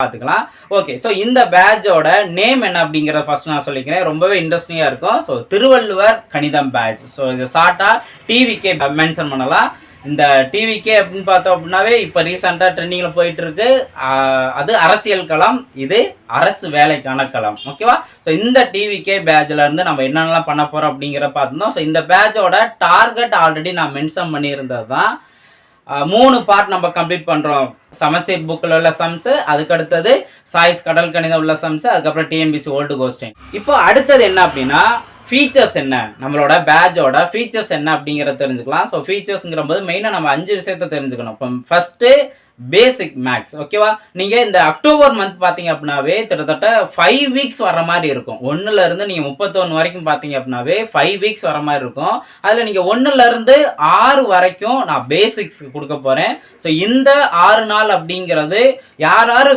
பார்த்துக்கலாம். Okay, so இந்த பேட்சோட name என்ன அப்படிங்கிறத ஃபர்ஸ்ட் நான் சொல்லிக்கிறேன். ரொம்பவே இன்ட்ரெஸ்டிங்காக இருக்கும். ஸோ திருவள்ளுவர் கணிதம் பேட்ச். ஸோ இது ஷார்ட்டாக டிவிகே மென்ஷன் பண்ணலாம். இந்த டிவிகே அப்படின்னு பார்த்தோம் அப்படின்னாவே இப்போ ரீசெண்டாக ட்ரெண்டிங்கில் போயிட்டு இருக்கு. அது அரசியல் களம், இது அரசு வேலைக்கான களம். ஓகேவா? ஸோ இந்த டிவிகே பேட்சில் இருந்து நம்ம என்னென்னலாம் பண்ண போகிறோம் அப்படிங்கிற பார்த்துருந்தோம். ஸோ இந்த பேட்சோட டார்கெட் ஆல்ரெடி நான் மென்ஷன் பண்ணியிருந்தது தான். 3 பார்ட் நம்ம கம்ப்ளீட் பண்ணுறோம். சமச்சீர் புக்கில் உள்ள சம்ஸு, அதுக்கடுத்தது சாய்ஸ் கடல் கணிதம் உள்ள சம்ஸு, அதுக்கப்புறம் டிஎன்பிசி ஓல்டு கொஸ்டின். இப்போ அடுத்தது என்ன அப்படின்னா ஃபீச்சர்ஸ் என்ன, நம்மளோட பேட்சோட ஃபீச்சர்ஸ் என்ன அப்படிங்கிறத தெரிஞ்சுக்கலாம். ஸோ ஃபீச்சர்ஸ்ங்கிற போது மெயினாக நம்ம 5 விஷயத்த தெரிஞ்சுக்கணும். இப்போ ஃபர்ஸ்ட்டு பேசிக் மேக்ஸ். ஓகேவா? நீங்கள் இந்த அக்டோபர் மந்த் பார்த்தீங்க அப்படின்னாவே கிட்டத்தட்ட 5 வீக்ஸ் வர மாதிரி இருக்கும். 1ல இருந்து நீங்கள் 31 வரைக்கும் பார்த்தீங்க அப்படின்னாவே 5 வீக்ஸ் வர மாதிரி இருக்கும். அதில் நீங்கள் 1ல இருந்து 6 வரைக்கும் நான் பேசிக்ஸ் கொடுக்க போகிறேன். ஸோ இந்த 6 நாள் அப்படிங்கிறது யார் யார்